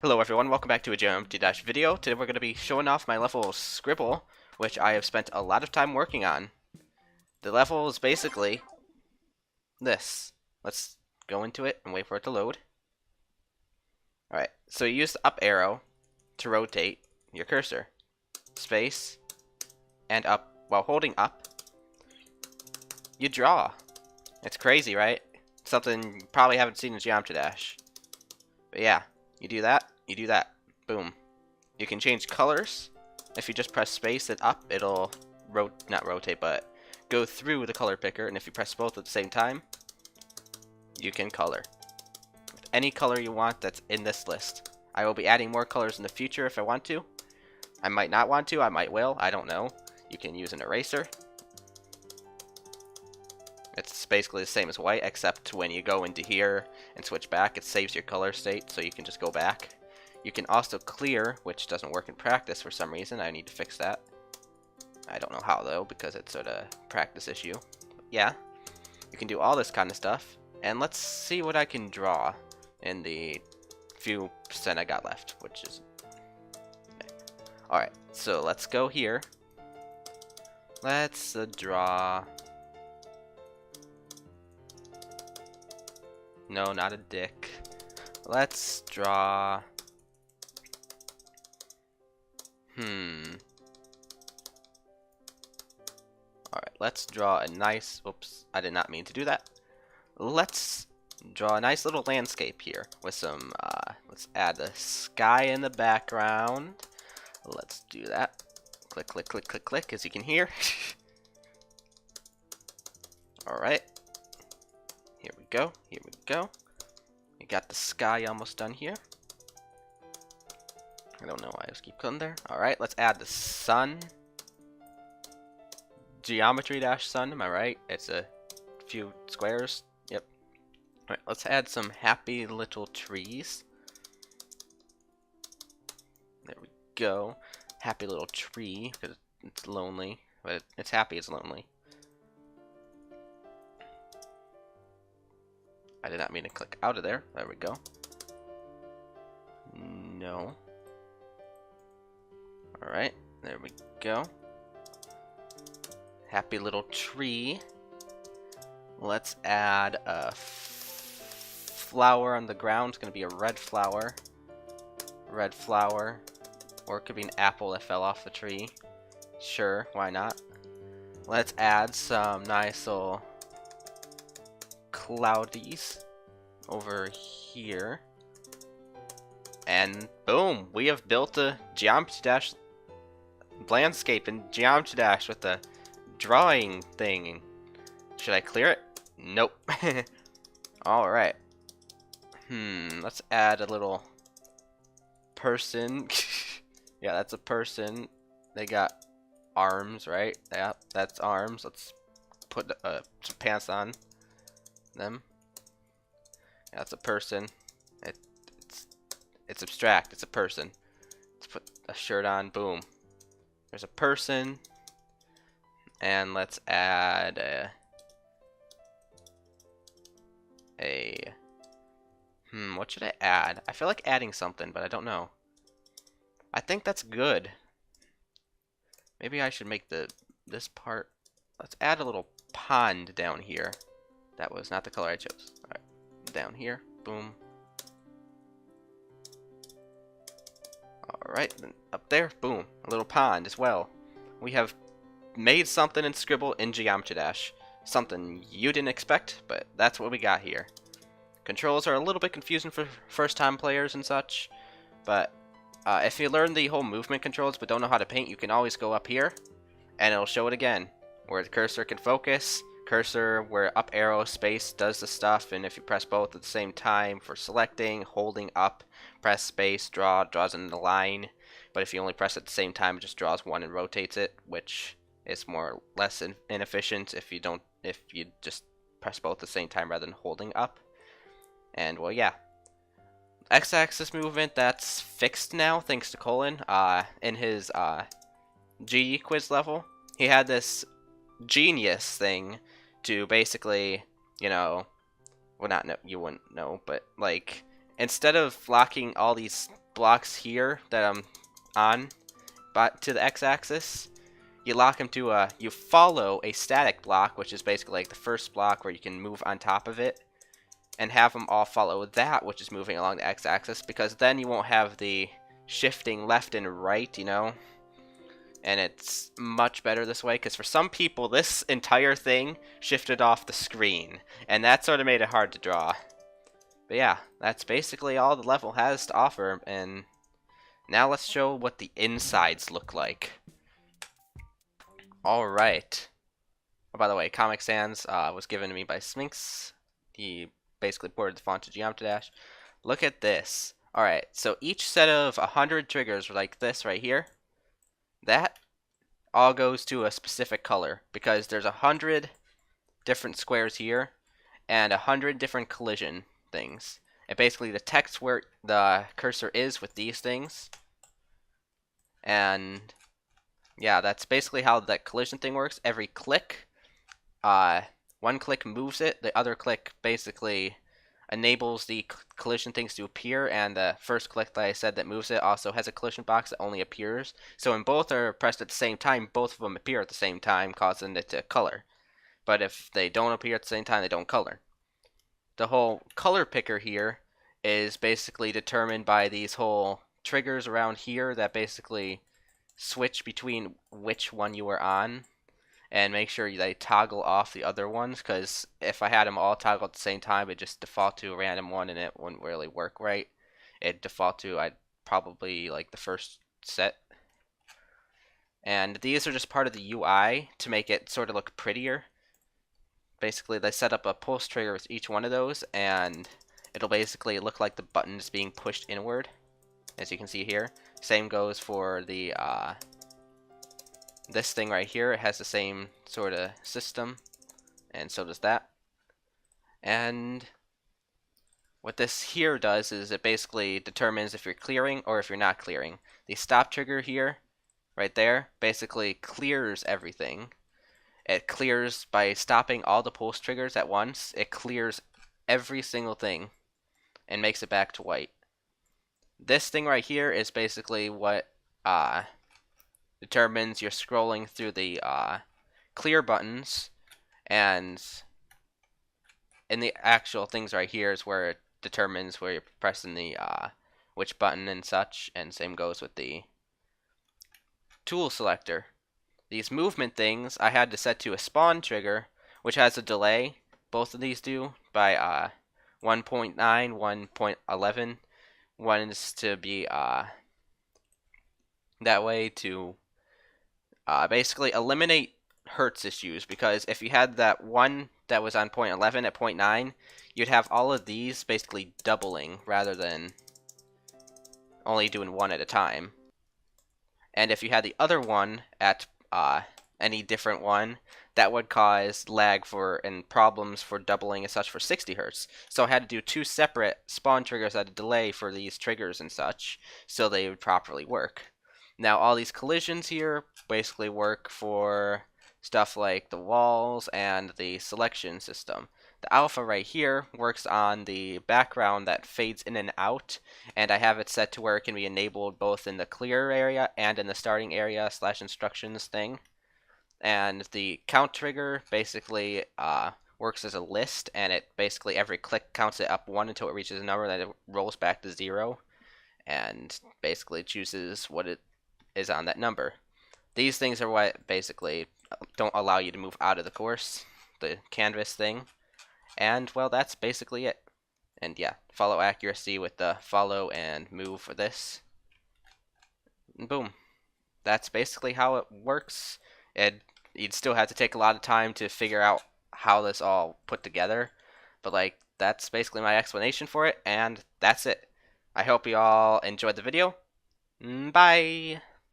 Hello everyone, welcome back to a Geometry Dash video. Today we're going to be showing off my level SkribbL, which I have spent a lot of time working on. The level is basically this. Let's go into it and wait for it to load. Alright, so you use the up arrow to rotate your cursor. Space and up. While holding up, you draw. It's crazy, right? Something you probably haven't seen in Geometry Dash. But yeah, you do that. You do that. Boom. You can change colors. If you just press space and up, it'll not rotate, but go through the color picker. And if you press both at the same time, you can color with any color you want that's in this list. I will be adding more colors in the future if I want to. I might not want to. I might will. I don't know. You can use an eraser. It's basically the same as white, except when you go into here and switch back, it saves your color state, so you can just go back. You can also clear, which doesn't work in practice for some reason. I need to fix that. I don't know how though, because it's sort of a practice issue. But yeah, you can do all this kind of stuff. And let's see what I can draw in the few percent I got left, which is... Alright, so let's go here. Let's draw... No, not a dick. Let's draw... Alright, let's draw a nice... Oops, I did not mean to do that. Let's draw a nice little landscape here with some... let's add the sky in the background. Let's do that. Click, click, click, click, click, as you can hear. Alright. Here we go, here we go. We got the sky almost done here. I don't know why I just keep clicking there. Alright, let's add the sun. Geometry Dash sun, am I right? It's a few squares. Yep. Alright, let's add some happy little trees. There we go. Happy little tree, because it's lonely. But it's happy, it's lonely. I did not mean to click out of there. There we go. No. Alright, there we go. Happy little tree. Let's add a flower on the ground. It's going to be a red flower. Red flower. Or it could be an apple that fell off the tree. Sure, why not? Let's add some nice little cloudies over here. And boom, we have built a Geometry Dash landscape in Geometry Dash with the drawing thing. Should I clear it? Nope. Alright. Let's add a little person. Yeah, that's a person. They got arms, right? Yeah, that's arms. Let's put some pants on them. Yeah, that's a person. It's abstract. It's a person. Let's put a shirt on. Boom. There's a person. And let's add what should I add? I feel like adding something, but I don't know. I think that's good. Maybe I should make this part. Let's add a little pond down here. That was not the color I chose. Alright. Down here. Boom. Alright, then up there, boom, a little pond as well. We have made something in SkribbL in Geometry Dash. Something you didn't expect, but that's what we got here. Controls are a little bit confusing for first-time players and such, but if you learn the whole movement controls but don't know how to paint, you can always go up here, and it'll show it again, where the cursor can focus, cursor where up arrow space does the stuff, and if you press both at the same time for selecting, holding up, press space, draws in the line. But if you only press at the same time, it just draws one and rotates it, which is more or less inefficient if you just press both at the same time rather than holding up. And well, yeah, x-axis movement, that's fixed now thanks to Colin. In his GE quiz level, he had this genius thing to basically, you know, well, not know, you wouldn't know, but like instead of locking all these blocks here that I'm on, but to the x-axis, you lock them to you follow a static block, which is basically like the first block where you can move on top of it, and have them all follow that, which is moving along the x-axis, because then you won't have the shifting left and right, you know? And it's much better this way, because for some people, this entire thing shifted off the screen, and that sort of made it hard to draw. But yeah, that's basically all the level has to offer, and now let's show what the insides look like. Alright. Oh, by the way, Comic Sans was given to me by Sphinx. He basically ported the font to Geometry Dash. Look at this. Alright, so each set of 100 triggers like this right here, that all goes to a specific color, because there's 100 different squares here and 100 different collision things. And basically the text where the cursor is with these things. And yeah, that's basically how that collision thing works. Every click, one click moves it, the other click basically enables the collision things to appear, and the first click that I said that moves it also has a collision box that only appears. So when both are pressed at the same time, both of them appear at the same time, causing it to color. But if they don't appear at the same time, they don't color. The whole color picker here is basically determined by these whole triggers around here that basically switch between which one you are on, and make sure they toggle off the other ones, because if I had them all toggle at the same time, it'd just default to a random one and it wouldn't really work right. It'd default to, I'd probably like the first set. And these are just part of the UI to make it sort of look prettier. Basically, they set up a pulse trigger with each one of those, and it'll basically look like the button is being pushed inward, as you can see here. Same goes for the this thing right here. It has the same sort of system, and so does that. And what this here does is it basically determines if you're clearing or if you're not clearing. The stop trigger here, right there, basically clears everything. It clears by stopping all the pulse triggers at once. It clears every single thing and makes it back to white. This thing right here is basically what determines you're scrolling through the clear buttons, and in the actual things right here is where it determines where you're pressing the which button and such, and same goes with the tool selector. These movement things I had to set to a spawn trigger, which has a delay. Both of these do by 1.9, 1.11. One is to be that way to basically eliminate hertz issues, because if you had that one that was on 0.11 at 0.9, you'd have all of these basically doubling rather than only doing one at a time. And if you had the other one at any different one, that would cause lag for and problems for doubling and such for 60 hertz. So I had to do two separate spawn triggers at a delay for these triggers and such, so they would properly work. Now all these collisions here basically work for stuff like the walls and the selection system. The alpha right here works on the background that fades in and out, and I have it set to where it can be enabled both in the clear area and in the starting area / instructions thing. And the count trigger basically works as a list, and it basically every click counts it up 1 until it reaches a number, then it rolls back to 0, and basically chooses what it is on that number. These things are what basically don't allow you to move out of the course, the canvas thing. And well, that's basically it. And yeah, follow accuracy with the follow and move for this. And boom. That's basically how it works. You'd still have to take a lot of time to figure out how this all put together, but like that's basically my explanation for it, and that's it. I hope you all enjoyed the video. Bye!